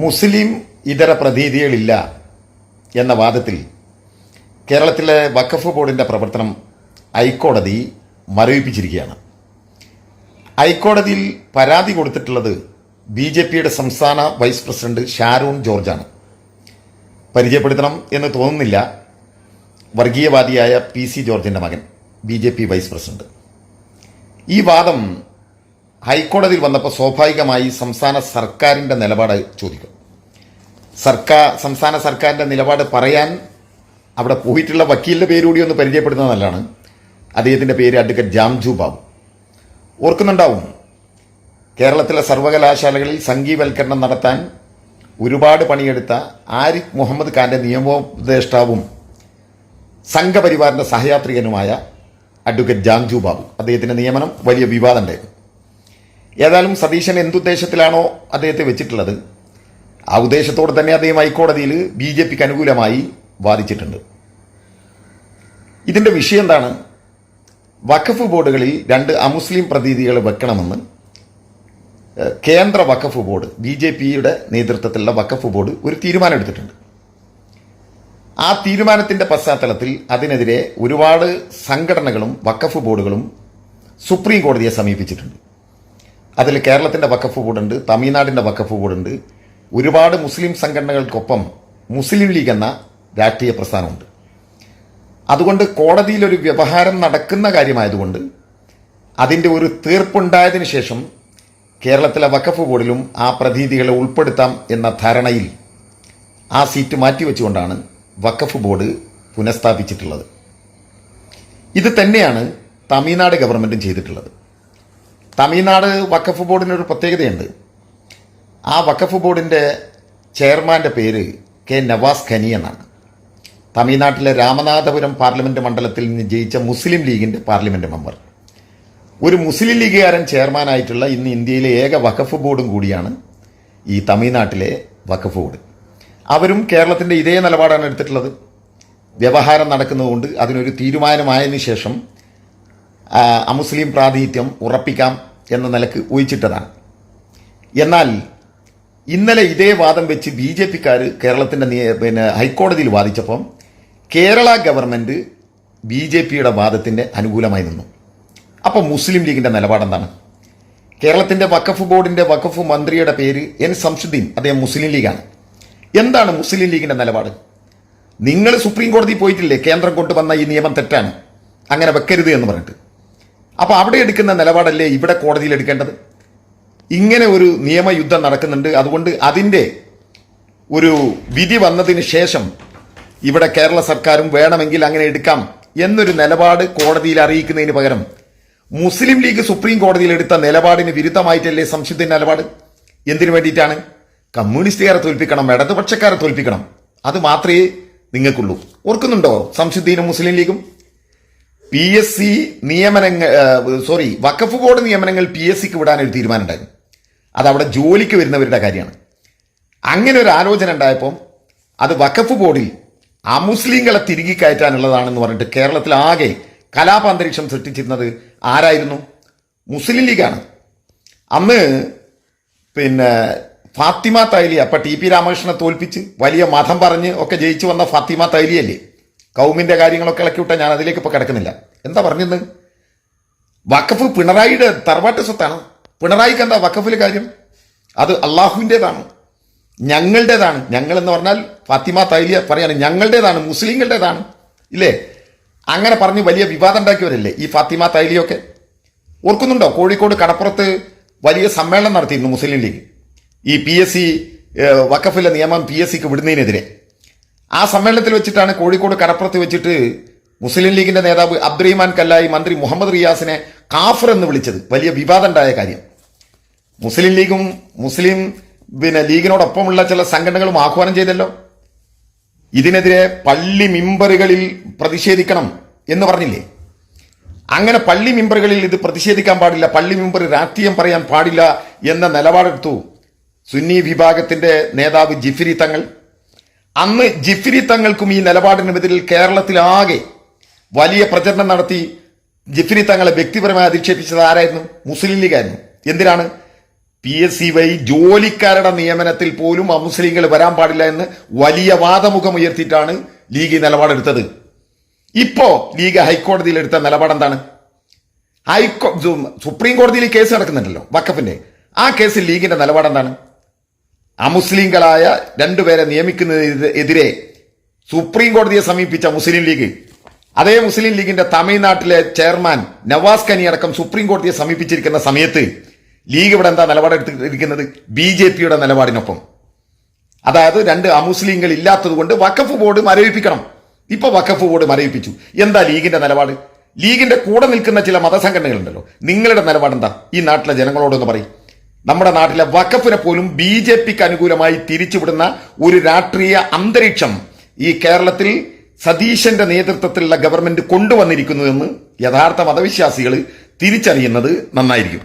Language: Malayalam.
മുസ്ലിം ഇതര പ്രതീതികളില്ല എന്ന വാദത്തിൽ കേരളത്തിലെ വഖഫ് ബോർഡിൻ്റെ പ്രവർത്തനം ഹൈക്കോടതി മരവിപ്പിച്ചിരിക്കുകയാണ്. ഹൈക്കോടതിയിൽ പരാതി കൊടുത്തിട്ടുള്ളത് BJPയുടെ സംസ്ഥാന വൈസ് പ്രസിഡന്റ് ഷാരൂൺ ജോർജാണ്. പരിചയപ്പെടുത്തണം എന്ന് തോന്നുന്നില്ല. വർഗീയവാദിയായ PC ജോർജിൻ്റെ മകൻ, BJP വൈസ് പ്രസിഡന്റ്. ഈ വാദം ഹൈക്കോടതിയിൽ വന്നപ്പോൾ സ്വാഭാവികമായി സംസ്ഥാന സർക്കാരിൻ്റെ നിലപാട് ചോദിക്കും. സംസ്ഥാന സർക്കാരിൻ്റെ നിലപാട് പറയാൻ അവിടെ പോയിട്ടുള്ള വക്കീലിൻ്റെ പേരുകൂടി ഒന്ന് പരിചയപ്പെടുന്നത് നല്ലതാണ്. അദ്ദേഹത്തിൻ്റെ പേര് അഡ്വക്കേറ്റ് ജാംജു ബാബു. ഓർക്കുന്നുണ്ടാവും, കേരളത്തിലെ സർവകലാശാലകളിൽ സംഘീവൽക്കരണം നടത്താൻ ഒരുപാട് പണിയെടുത്ത ആരിഫ് മുഹമ്മദ് ഖാന്റെ നിയമോപദേഷ്ടാവും സംഘപരിവാറിന്റെ സഹയാത്രികനുമായ അഡ്വക്കേറ്റ് ജാംജു ബാബു. അദ്ദേഹത്തിന്റെ നിയമനം വലിയ വിവാദം ഉണ്ടായിരുന്നു. ഏതായാലും സതീശൻ എന്തുദ്ദേശത്തിലാണോ അദ്ദേഹത്തെ വെച്ചിട്ടുള്ളത്, ആ ഉദ്ദേശത്തോടെ തന്നെ അദ്ദേഹം ഹൈക്കോടതിയിൽ BJPക്ക് അനുകൂലമായി വാദിച്ചിട്ടുണ്ട്. ഇതിന്റെ വിഷയം എന്താണ്? വഖഫ് ബോർഡുകളിൽ 2 അമുസ്ലിം പ്രതീതികൾ വെക്കണമെന്ന് കേന്ദ്ര വഖഫ് ബോർഡ്, BJPയുടെ നേതൃത്വത്തിലുള്ള വഖഫ് ബോർഡ് ഒരു തീരുമാനം എടുത്തിട്ടുണ്ട്. ആ തീരുമാനത്തിന്റെ പശ്ചാത്തലത്തിൽ അതിനെതിരെ ഒരുപാട് സംഘടനകളും വഖഫ് ബോർഡുകളും സുപ്രീം കോടതിയെ സമീപിച്ചിട്ടുണ്ട്. അതിൽ കേരളത്തിന്റെ വഖഫ് ബോർഡുണ്ട്, തമിഴ്നാടിന്റെ വഖഫ് ബോർഡുണ്ട്, ഒരുപാട് മുസ്ലിം സംഘടനകൾക്കൊപ്പം മുസ്ലിം ലീഗ് എന്ന രാഷ്ട്രീയ പ്രസ്ഥാനമുണ്ട്. അതുകൊണ്ട് കോടതിയിൽ ഒരു വ്യവഹാരം നടക്കുന്ന കാര്യമായതുകൊണ്ട് അതിൻ്റെ ഒരു തീർപ്പുണ്ടായതിനു ശേഷം കേരളത്തിലെ വഖഫ് ബോർഡിലും ആ പ്രതീതികളെ ഉൾപ്പെടുത്താം എന്ന ധാരണയിൽ ആ സീറ്റ് മാറ്റിവെച്ചുകൊണ്ടാണ് വഖഫ് ബോർഡ് പുനഃസ്ഥാപിച്ചിട്ടുള്ളത്. ഇത് തന്നെയാണ് തമിഴ്നാട് ഗവൺമെൻറ്റും ചെയ്തിട്ടുള്ളത്. തമിഴ്നാട് വഖഫ് ബോർഡിനൊരു പ്രത്യേകതയുണ്ട്. ആ വഖഫ് ബോർഡിൻ്റെ ചെയർമാൻ്റെ പേര് K. നവാസ് ഖനി എന്നാണ്. തമിഴ്നാട്ടിലെ രാമനാഥപുരം പാർലമെൻറ്റ് മണ്ഡലത്തിൽ നിന്ന് ജയിച്ച മുസ്ലിം ലീഗിൻ്റെ പാർലമെൻറ്റ് മെമ്പർ. ഒരു മുസ്ലിം ലീഗുകാരൻ ചെയർമാനായിട്ടുള്ള ഇന്ന് ഇന്ത്യയിലെ ഏക വഖഫ് ബോർഡും കൂടിയാണ് ഈ തമിഴ്നാട്ടിലെ വഖഫ് ബോർഡ്. അവരും കേരളത്തിൻ്റെ ഇതേ നിലപാടാണ് എടുത്തിട്ടുള്ളത്. വ്യവഹാരം നടക്കുന്നതുകൊണ്ട് അതിനൊരു തീരുമാനമായതിനു ശേഷം അമുസ്ലിം പ്രാതിനിധ്യം ഉറപ്പിക്കാം എന്ന നിലക്ക് ഊഹിച്ചിട്ടതാണ്. എന്നാൽ ഇന്നലെ ഇതേ വാദം വെച്ച് BJPക്കാർ കേരളത്തിൻ്റെ ഹൈക്കോടതിയിൽ വാദിച്ചപ്പം കേരള ഗവൺമെൻറ് BJPയുടെ വാദത്തിൻ്റെ അനുകൂലമായി നിന്നു. അപ്പോൾ മുസ്ലിം ലീഗിൻ്റെ നിലപാടെന്താണ്? കേരളത്തിൻ്റെ വഖഫ് ബോർഡിൻ്റെ വഖഫ് മന്ത്രിയുടെ പേര് N. സംസുദ്ദീൻ, അദ്ദേഹം മുസ്ലിം ലീഗാണ്. എന്താണ് മുസ്ലിം ലീഗിൻ്റെ നിലപാട്? നിങ്ങൾ സുപ്രീം കോടതിയിൽ പോയിട്ടില്ലേ, കേന്ദ്രം കൊണ്ടുവന്ന ഈ നിയമം തെറ്റാണ്, അങ്ങനെ വെക്കരുത് എന്ന് പറഞ്ഞിട്ട്. അപ്പോൾ അവിടെ എടുക്കുന്ന നിലപാടല്ലേ ഇവിടെ കോടതിയിൽ എടുക്കേണ്ടത്? ഇങ്ങനെ ഒരു നിയമയുദ്ധം നടക്കുന്നുണ്ട്. അതുകൊണ്ട് അതിൻ്റെ ഒരു വിധി വന്നതിന് ശേഷം ഇവിടെ കേരള സർക്കാരും വേണമെങ്കിൽ അങ്ങനെ എടുക്കാം എന്നൊരു നിലപാട് കോടതിയിൽ അറിയിക്കുന്നതിന് പകരം മുസ്ലിം ലീഗ് സുപ്രീം കോടതിയിൽ എടുത്ത നിലപാടിന് വിരുദ്ധമായിട്ടല്ലേ സംശുദ്ധ നിലപാട്? എന്തിനു വേണ്ടിയിട്ടാണ്? കമ്മ്യൂണിസ്റ്റുകാരെ തോൽപ്പിക്കണം, ഇടതുപക്ഷക്കാരെ തോൽപ്പിക്കണം, അത് മാത്രമേ നിങ്ങൾക്കുള്ളൂ. ഓർക്കുന്നുണ്ടോ സംശുദ്ധീനും മുസ്ലിം ലീഗും? PSC നിയമനങ്ങൾ വഖഫ് ബോർഡ് നിയമനങ്ങൾ PSCക്ക് വിടാനൊരു തീരുമാനം ഉണ്ടായിരുന്നു. അതവിടെ ജോലിക്ക് വരുന്നവരുടെ കാര്യമാണ്. അങ്ങനെ ഒരു ആലോചന ഉണ്ടായപ്പോൾ അത് വഖഫ് ബോർഡിൽ അമുസ്ലിങ്ങളെ തിരികെ കയറ്റാനുള്ളതാണെന്ന് പറഞ്ഞിട്ട് കേരളത്തിലാകെ കലാപാന്തരീക്ഷം സൃഷ്ടിച്ചിരുന്നത് ആരായിരുന്നു? മുസ്ലിം ലീഗാണ്. അന്ന് ഫാത്തിമ തൈലി, അപ്പം TP രാമകൃഷ്ണനെ തോൽപ്പിച്ച് വലിയ മതം പറഞ്ഞ് ഒക്കെ ജയിച്ചു വന്ന ഫാത്തിമ തൈലിയല്ലേ കൗമിന്റെ കാര്യങ്ങളൊക്കെ ഇളക്കി വിട്ടാൽ ഞാൻ അതിലേക്ക് ഇപ്പോൾ കിടക്കുന്നില്ല. എന്താ പറഞ്ഞത്? വഖഫ് പിണറായിയുടെ തറവാട്ട് സ്വത്താണ്. പിണറായിക്ക് എന്താ വഖഫിൽ കാര്യം? അത് അള്ളാഹുവിൻ്റെതാണ്, ഞങ്ങളുടേതാണ്. ഞങ്ങൾ എന്ന് പറഞ്ഞാൽ ഫാത്തിമ തൈലിയ പറയാണ് ഞങ്ങളുടേതാണ്, മുസ്ലിങ്ങളുടേതാണ്, ഇല്ലേ? അങ്ങനെ പറഞ്ഞ് വലിയ വിവാദം ഉണ്ടാക്കിയവരല്ലേ ഈ ഫാത്തിമ തൈലിയൊക്കെ. ഓർക്കുന്നുണ്ടോ? കോഴിക്കോട് കടപ്പുറത്ത് വലിയ സമ്മേളനം നടത്തിയിരുന്നു മുസ്ലിം ലീഗ്, ഈ PSC വഖഫിലെ നിയമം PSCക്ക് വിടുന്നതിനെതിരെ. ആ സമ്മേളനത്തിൽ വെച്ചിട്ടാണ് കോഴിക്കോട് കടപ്പുറത്ത് വെച്ചിട്ട് മുസ്ലിം ലീഗിന്റെ നേതാവ് അബ്ദുറഹിമാൻ കല്ലായി മന്ത്രി മുഹമ്മദ് റിയാസിനെ കാഫർ എന്ന് വിളിച്ചത്. വലിയ വിവാദം ഉണ്ടായ കാര്യം. മുസ്ലിം ലീഗും മുസ്ലിം ലീഗിനോടൊപ്പമുള്ള ചില സംഘടനകളും ആഹ്വാനം ചെയ്തല്ലോ, ഇതിനെതിരെ പള്ളി മിമ്പറുകളിൽ പ്രതിഷേധിക്കണം എന്ന് പറഞ്ഞില്ലേ? അങ്ങനെ പള്ളി മിമ്പറുകളിൽ ഇത് പ്രതിഷേധിക്കാൻ പാടില്ല, പള്ളി മിമ്പർ രാഷ്ട്രീയം പറയാൻ പാടില്ല എന്ന നിലപാടെടുത്തു സുന്നി വിഭാഗത്തിന്റെ നേതാവ് ജിഫ്രി തങ്ങൾ. അന്ന് ജിഫ്രി തങ്ങൾക്കും ഈ നിലപാടിനെതിരിൽ കേരളത്തിലാകെ വലിയ പ്രചരണം നടത്തി ജിഫ്രി തങ്ങളെ വ്യക്തിപരമായി അധിക്ഷേപിച്ചത് ആരായിരുന്നു? മുസ്ലിം ലീഗായിരുന്നു. എന്തിനാണ്? PSCY ജോലിക്കാരുടെ നിയമനത്തിൽ പോലും അമുസ്ലിങ്ങൾ വരാൻ പാടില്ല എന്ന് വലിയ വാദമുഖം ഉയർത്തിയിട്ടാണ് ലീഗ് ഈ നിലപാടെടുത്തത്. ഇപ്പോ ലീഗ് ഹൈക്കോടതിയിൽ എടുത്ത നിലപാട് എന്താണ്? സുപ്രീം കോടതിയിൽ കേസ് നടക്കുന്നുണ്ടല്ലോ വഖഫിന്റെ. ആ കേസിൽ ലീഗിന്റെ നിലപാട് എന്താണ്? അമുസ്ലിങ്ങളായ രണ്ടുപേരെ നിയമിക്കുന്നതിനെതിരെ സുപ്രീം കോടതിയെ സമീപിച്ച മുസ്ലിം ലീഗ്, അതേ മുസ്ലിം ലീഗിന്റെ തമിഴ്നാട്ടിലെ ചെയർമാൻ നവാസ് കനി അടക്കം സുപ്രീം കോടതിയെ സമീപിച്ചിരിക്കുന്ന സമയത്ത് ലീഗ് ഇവിടെ എന്താ നിലപാടെടുത്തിരിക്കുന്നത്? BJPയുടെ നിലപാടിനൊപ്പം. അതായത് രണ്ട് അമുസ്ലിങ്ങൾ ഇല്ലാത്തത് കൊണ്ട് വഖഫ് ബോർഡ് മരവിപ്പിക്കണം. ഇപ്പൊ വഖഫ് ബോർഡ് മരവിപ്പിച്ചു. എന്താ ലീഗിന്റെ നിലപാട്? ലീഗിന്റെ കൂടെ നിൽക്കുന്ന ചില മതസംഘടനകളുണ്ടല്ലോ, നിങ്ങളുടെ നിലപാട് എന്താ? ഈ നാട്ടിലെ ജനങ്ങളോടൊന്ന് പറയും. നമ്മുടെ നാട്ടിലെ വഖഫിനെ പോലും BJPക്ക് അനുകൂലമായി തിരിച്ചുവിടുന്ന ഒരു രാഷ്ട്രീയ അന്തരീക്ഷം ഈ കേരളത്തിൽ സതീശന്റെ നേതൃത്വത്തിലുള്ള ഗവൺമെന്റ് കൊണ്ടുവന്നിരിക്കുന്നു എന്ന് യഥാർത്ഥ മതവിശ്വാസികൾ തിരിച്ചറിയുന്നത് നന്നായിരിക്കും.